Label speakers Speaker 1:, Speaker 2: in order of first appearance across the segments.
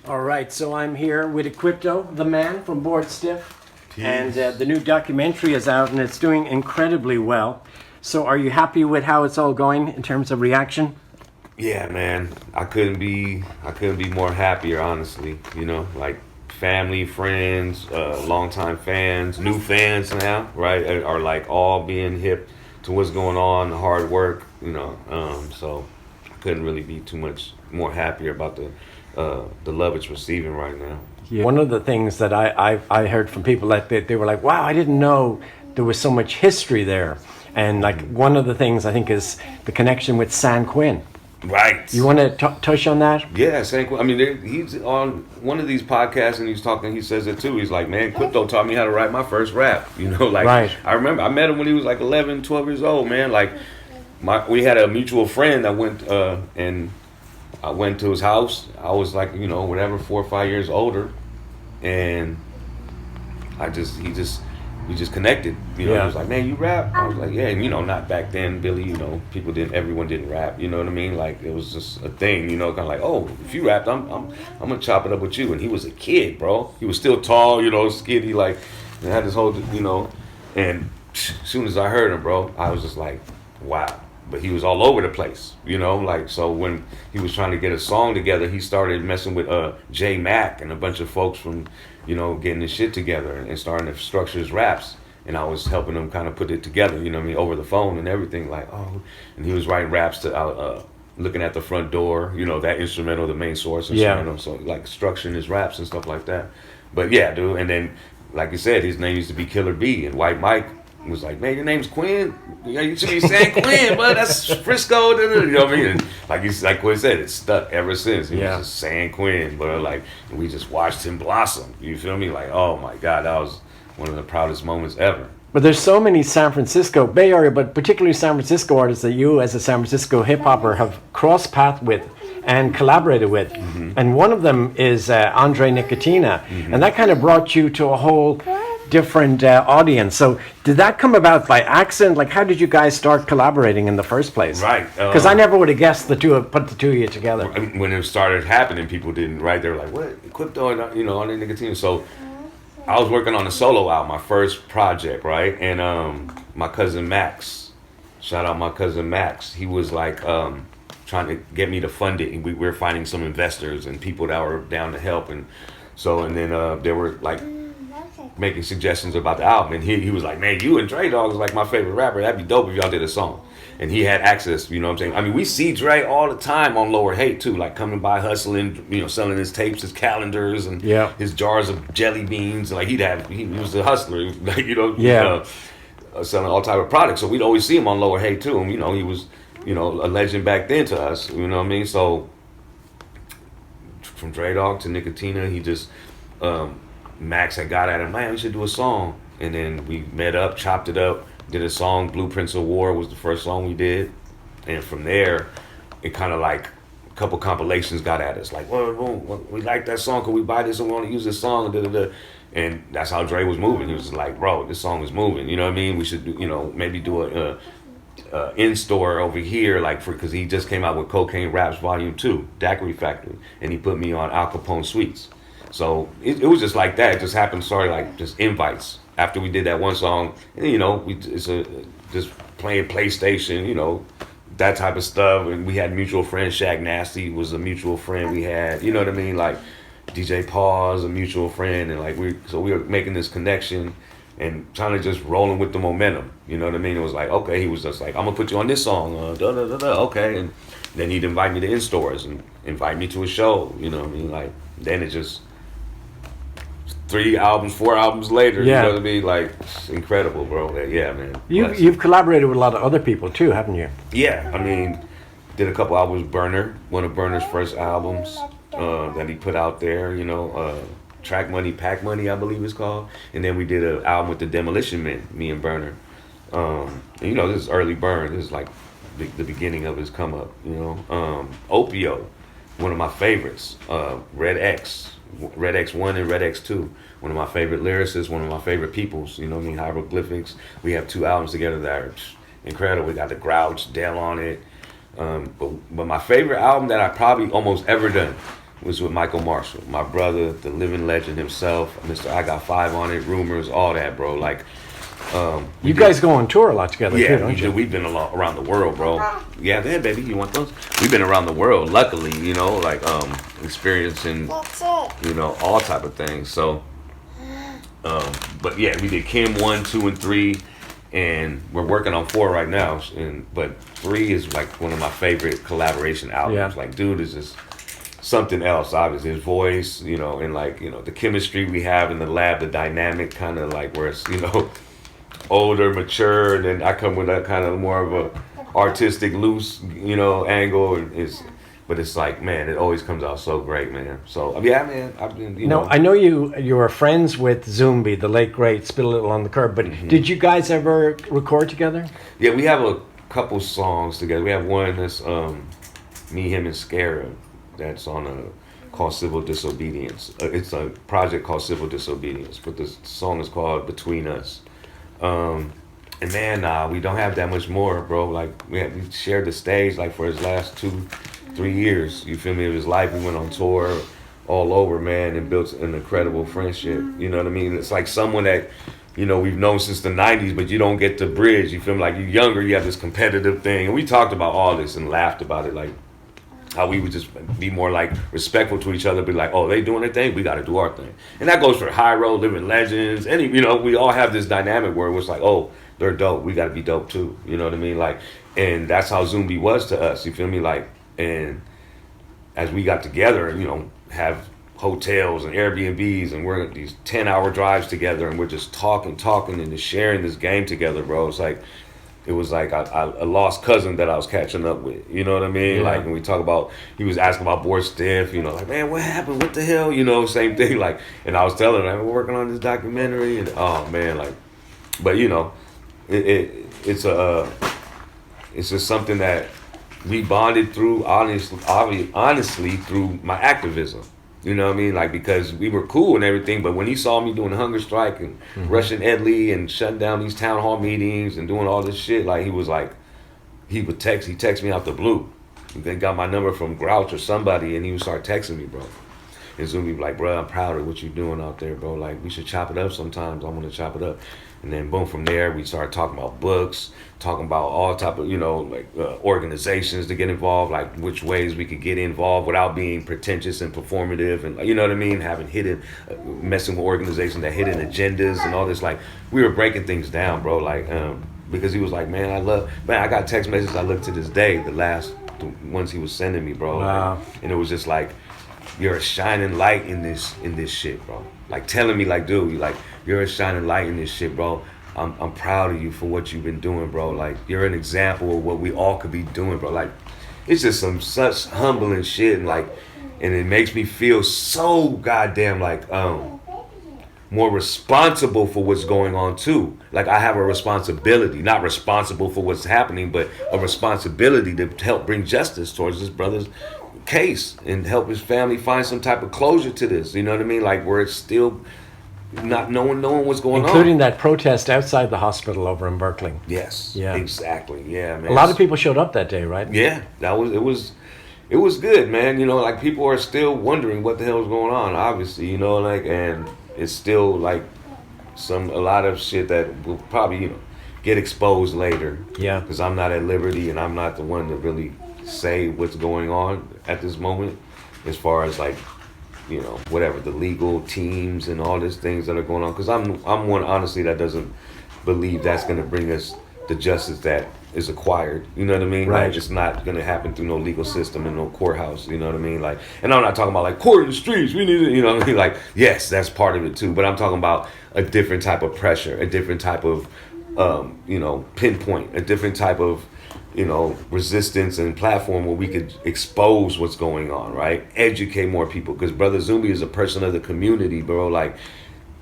Speaker 1: All right, so I'm here with Equipto, the man from Board Stiff, and the new documentary is out and it's doing incredibly well. So are you happy with how it's all going in terms of reaction?
Speaker 2: Yeah, man. I couldn't be more happier, honestly. You know, like family, friends, longtime fans, new fans now, right? Are like all being hip to what's going on, the hard work, so I couldn't really be too much more happier about the love it's receiving right now.
Speaker 1: Yeah. One of the things that I heard from people that they were like, wow, I didn't know there was so much history there. And like one of the things I think is the connection with San Quinn.
Speaker 2: Right.
Speaker 1: You want to touch on that?
Speaker 2: Yeah, San Quinn. I mean, he's on one of these podcasts and he's talking. He says it too. He's like, man, Equipto taught me how to write my first rap. Like
Speaker 1: right.
Speaker 2: I remember I met him when he was like 11, 12 years old. Man, like we had a mutual friend that went and I went to his house. I was like, whatever, 4 or 5 years older, and we just connected. He was like, man, you rap? I was like, yeah. And not back then, Billy. Everyone didn't rap. You know what I mean? Like it was just a thing. Kind of like, oh, if you rapped, I'm gonna chop it up with you. And he was a kid, bro. He was still tall, skinny, like, and had this whole, And as soon as I heard him, bro, I was just like, wow. But he was all over the place, like, so when he was trying to get a song together, he started messing with J Mac and a bunch of folks from, getting his shit together and starting to structure his raps. And I was helping him kind of put it together, over the phone and everything, like, oh, and he was writing raps to looking at the front door, that instrumental, the main source instrumental, so like structuring his raps and stuff like that. But yeah, dude, and then, like you said, his name used to be Killer B, and White Mike was like, man, your name's Quinn. Yeah, you should be saying Quinn, but that's Frisco. You know what I mean? And like Quinn said, it's stuck ever since. He was just saying Quinn, but like we just watched him blossom. You feel me? Like, oh my God, that was one of the proudest moments ever.
Speaker 1: But there's so many San Francisco, Bay Area, but particularly San Francisco artists that you as a San Francisco hip-hopper have crossed path with and collaborated with. Mm-hmm. And one of them is Andre Nickatina. Mm-hmm. And that kind of brought you to a whole different audience. So did that come about by accident? Like, how did you guys start collaborating in the first place?
Speaker 2: Right.
Speaker 1: Because I never would have guessed put the two of you together.
Speaker 2: When it started happening, people didn't, right? They were like, what? Equipto and, Andre Nickatina. So I was working on a solo album, my first project, right? And my cousin Max, shout out my cousin Max, he was like trying to get me to fund it. And we were finding some investors and people that were down to help. And then they were like making suggestions about the album. And he was like, man, you and Dre Dog is like my favorite rapper. That'd be dope if y'all did a song. And he had access, you know what I'm saying? I mean, we see Dre all the time on Lower Hate, too, like coming by, hustling, selling his tapes, his calendars, and his jars of jelly beans. Like, he was a hustler, like, selling all type of products. So we'd always see him on Lower Hate, too. And, he was, a legend back then to us, you know what I mean? So from Dre Dog to Nickatina, he just, Max had got at him, man, we should do a song. And then we met up, chopped it up. Did a song, Blueprints of War was the first song we did. And from there, it kind of like a couple compilations got at us. Like, well, we like that song. Can we buy this and we want to use this song? And that's how Dre was moving. He was just like, bro, this song is moving. You know what I mean? We should, maybe do a in-store over here, like, because he just came out with Cocaine Raps Volume 2, Daiquiri Factory. And he put me on Al Capone Suites. So it was just like that. It just happened, started like just invites. After we did that one song, and, just playing PlayStation, that type of stuff. And we had mutual friends. Shaq Nasty was a mutual friend we had. You know what I mean? Like DJ Pause, a mutual friend, and like we were making this connection and trying to just rolling with the momentum. You know what I mean? It was like, okay, he was just like, I'm gonna put you on this song. Okay, and then he'd invite me to in stores and invite me to a show. You know what I mean? Like then it just. 3 albums, 4 albums later, you know what I mean? Like, it's incredible, bro. Yeah, man.
Speaker 1: You've collaborated with a lot of other people too, haven't you?
Speaker 2: Yeah, I mean, did a couple albums with Berner, one of Berner's first albums that he put out there, Track Money, Pack Money, I believe it's called. And then we did an album with the Demolition Men, me and Berner. And, this is early Burn. This is like the beginning of his come up, Opio, one of my favorites, Red X1 and Red X2, one of my favorite lyricists, one of my favorite peoples, hieroglyphics. We have 2 albums together that are incredible. We got the Grouch, Dell on it. But my favorite album that I probably almost ever done was with Michael Marshall, my brother, the living legend himself, Mr. I Got Five on It, Rumors, all that, bro. Like,
Speaker 1: you guys go on tour a lot together, too, don't you?
Speaker 2: We've been around the world, bro. Yeah, baby, you want those? We've been around the world, luckily, you know, like experiencing, you know, all type of things. So, but yeah, we did Kim 1, 2, and 3, and we're working on 4 right now. But 3 is like one of my favorite collaboration albums. Like, dude is just something else. Obviously, his voice, you know, and like, you know, the chemistry we have in the lab, the dynamic kind of like where it's, you know, older, mature, and then I come with that kind of more of a artistic, loose, you know, angle. But it's like, man, it always comes out so great, man. So yeah, man, I've been, you know.
Speaker 1: I know you were friends with Zumbi, the late great, Spit a Little on the Curb. But did you guys ever record together?
Speaker 2: Yeah, we have a couple songs together. We have one that's me, him, and Scara. That's on called Civil Disobedience. It's a project called Civil Disobedience, but the song is called Between Us. And man, we don't have that much more, bro. Like we shared the stage like for his last 2-3 years. You feel me? Of his life, we went on tour all over, man, and built an incredible friendship. You know what I mean? It's like someone that, you know, we've known since the 90s, but you don't get to bridge. You feel me? Like you're younger, you have this competitive thing, and we talked about all this and laughed about it, like how we would just be more like respectful to each other, be like, oh, they doing their thing, we got to do our thing. And that goes for High Road, Living Legends, any, you know, we all have this dynamic where it's like, oh, they're dope, we got to be dope too. You know what I mean? Like, and that's how Zumbi was to us. You feel me? Like, and as we got together, you know, have hotels and Airbnbs, and we're these 10-hour drives together, and we're just talking, and just sharing this game together, bro. It's like, it was like a lost cousin that I was catching up with. You know what I mean?
Speaker 1: Yeah.
Speaker 2: Like when we talk about, he was asking about Board Stiff, you know, like, man, what happened? What the hell? You know, same thing. Like, and I was telling him, we're working on this documentary, and oh man, like, but you know, it's just something that we bonded through, honestly through my activism. You know what I mean? Like, because we were cool and everything, but when he saw me doing hunger strike and rushing Ed Lee and shutting down these town hall meetings and doing all this shit, like, he was like, he text me out the blue. He got my number from Grouch or somebody, and he would start texting me, bro. And Zumbi like, bro, I'm proud of what you're doing out there, bro. Like, we should chop it up sometimes. I want to chop it up. And then boom, from there, we started talking about books, talking about all type of, you know, like organizations to get involved, like which ways we could get involved without being pretentious and performative, and you know what I mean, having messing with organizations that hidden agendas and all this. Like, we were breaking things down, bro. Like, because he was like, man, I got text messages I look to this day, the ones he was sending me, bro.
Speaker 1: Wow.
Speaker 2: Like, and it was just like, you're a shining light in this shit, bro. Like telling me, like, dude, like, you're a shining light in this shit, bro. I'm proud of you for what you've been doing, bro. Like, you're an example of what we all could be doing, bro. Like, it's just such humbling shit, and like, and it makes me feel so goddamn like more responsible for what's going on too. Like, I have a responsibility, not responsible for what's happening, but a responsibility to help bring justice towards this brother's case and help his family find some type of closure to this. You know what I mean? Like, where it's still not knowing what's going on.
Speaker 1: Including that protest outside the hospital over in Berkeley.
Speaker 2: Yes.
Speaker 1: Yeah.
Speaker 2: Exactly. Yeah, man.
Speaker 1: A lot of people showed up that day, right?
Speaker 2: Yeah. It was good, man. You know, like, people are still wondering what the hell is going on, obviously, you know, like, and it's still like a lot of shit that will probably, you know, get exposed later.
Speaker 1: Yeah.
Speaker 2: Because I'm not at liberty, and I'm not the one to really say what's going on at this moment, as far as like, you know, whatever the legal teams and all these things that are going on. Because I'm one, honestly, that doesn't believe that's going to bring us the justice that is acquired. You know what I mean?
Speaker 1: Right.
Speaker 2: Like, it's not going to happen through no legal system and no courthouse. You know what I mean? Like, and I'm not talking about like court in the streets. We need it. You know what I mean? Like, yes, that's part of it too. But I'm talking about a different type of pressure, a different type of, you know, pinpoint, a different type of, you know, resistance and platform where we could expose what's going on, right? Educate more people. Because Brother Zumbi is a person of the community, bro, like,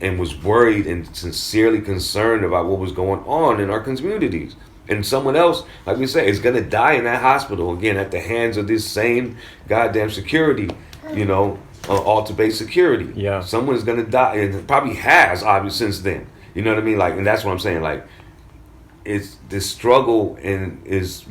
Speaker 2: and was worried and sincerely concerned about what was going on in our communities. And someone else, like we say, is going to die in that hospital, again, at the hands of this same goddamn security, you know, altar-based security.
Speaker 1: Yeah.
Speaker 2: Someone's going to die, and probably has, obviously, since then. You know what I mean? Like, and that's what I'm saying, like, it's this struggle and is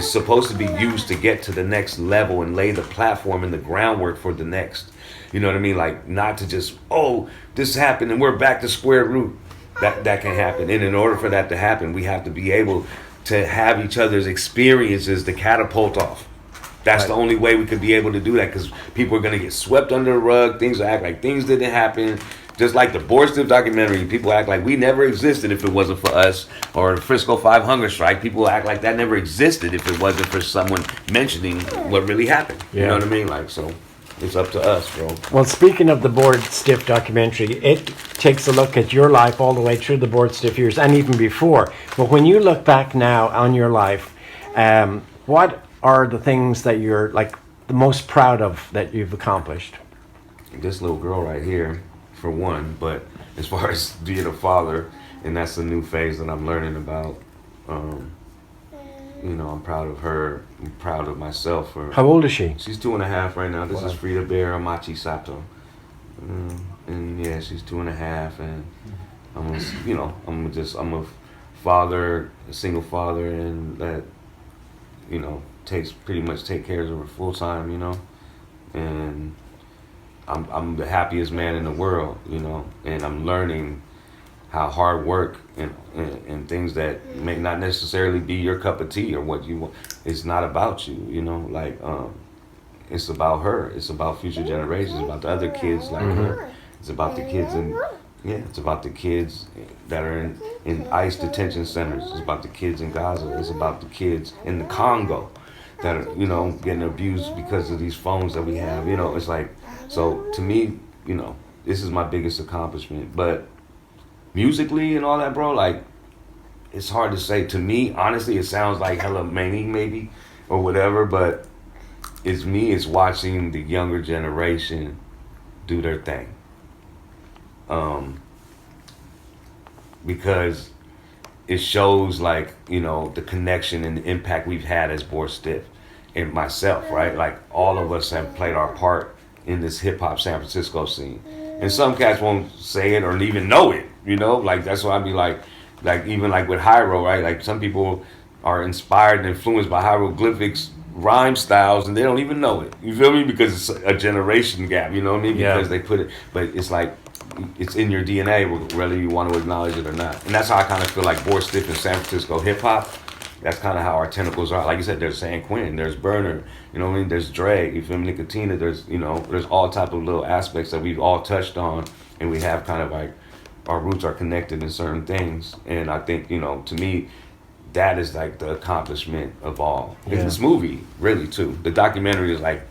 Speaker 2: supposed to be used to get to the next level and lay the platform and the groundwork for the next. You know what I mean? Like, not to just, oh, this happened and we're back to square root. That can happen. And in order for that to happen, we have to be able to have each other's experiences to catapult off. That's the only way we could be able to do that, because people are going to get swept under the rug. Things will act like things didn't happen. Just like the Borstiff documentary, people act like we never existed if it wasn't for us. Or the Frisco 5 hunger strike, people act like that never existed if it wasn't for someone mentioning what really happened. Yeah. You know what I mean? Like, so it's up to us, bro.
Speaker 1: Well, speaking of the Borstiff documentary, it takes a look at your life all the way through the Borstiff years and even before. But when you look back now on your life, what are the things that you're like the most proud of that you've accomplished?
Speaker 2: This little girl right here, for one. But as far as being a father, and that's a new phase that I'm learning about. You know, I'm proud of her. I'm proud of myself.
Speaker 1: How old is she?
Speaker 2: She's 2.5 right now. This is Frida Bear Amachi Sato. And yeah, she's 2.5, and I'm a father, a single father, and that, you know, pretty much take care of her full time, you know, and I'm the happiest man in the world, you know, and I'm learning how hard work and things that may not necessarily be your cup of tea or what you want, it's not about you, you know, like, it's about her, it's about future generations, about the other kids like her, it's about the kids it's about the kids that are in ICE detention centers, it's about the kids in Gaza, it's about the kids in the Congo that are, you know, getting abused because of these phones that we have, you know, it's like, so to me, you know, this is my biggest accomplishment. But musically and all that, bro, like, it's hard to say. To me, honestly, it sounds like hella many maybe or whatever, but it's watching the younger generation do their thing. Because it shows, like, you know, the connection and the impact we've had as Borstiff and myself, right? Like, all of us have played our part in this hip-hop San Francisco scene. And some cats won't say it or even know it, you know? Like, that's why I'd be like even like with Hyro, right? Like, some people are inspired and influenced by hieroglyphics rhyme styles and they don't even know it. You feel me? Because it's a generation gap, you know what I mean? Because they put it, but it's like, it's in your DNA whether you want to acknowledge it or not. And that's how I kind of feel like Borstiff and San Francisco hip-hop. That's kind of how our tentacles are. Like you said, there's San Quentin, there's Berner, you know what I mean? There's Dre, you feel me? Nickatina, there's, you know, there's all type of little aspects that we've all touched on, and we have kind of like, our roots are connected in certain things. And I think, you know, to me, that is like the accomplishment of all. Yeah. This movie, really, too. The documentary is like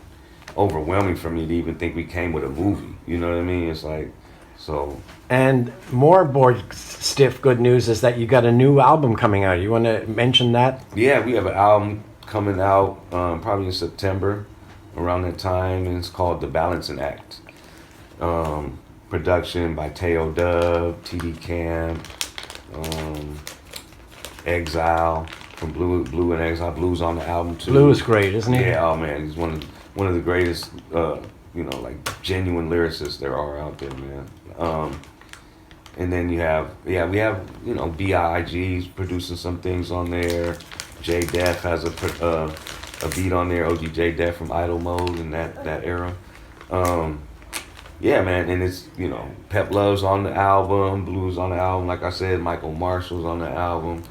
Speaker 2: overwhelming for me to even think we came with a movie. You know what I mean? It's like, so.
Speaker 1: And more Borstiff good news is that you got a new album coming out. You want to mention that?
Speaker 2: Yeah, we have an album coming out probably in September, around that time, and it's called The Balancing Act. Production by Teo Dub, TD Camp, Exile from Blue and Exile. Blue's on the album too.
Speaker 1: Blue is great, isn't he?
Speaker 2: Yeah, oh man, he's one of the greatest, you know, like genuine lyricists there are out there, man. And then we have, you know, B.I.G's producing some things on there. J Def has a beat on there. OG J Def from Idle Mode in that era. Yeah, man, and it's, you know, Pep Love's on the album, Blue's on the album, like I said, Michael Marshall's on the album.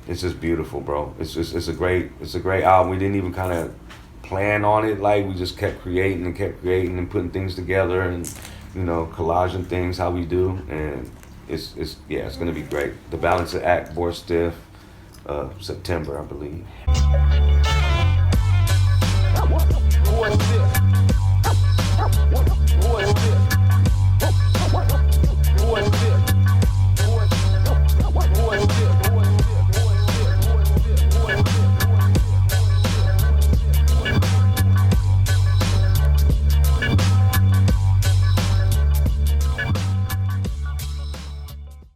Speaker 2: It's just beautiful, bro. It's a great album. We didn't even kind of plan on it, like, we just kept creating and putting things together and, you know, collaging things how we do, and it's gonna be great. The Balancing Act, Borstiff, September, I believe.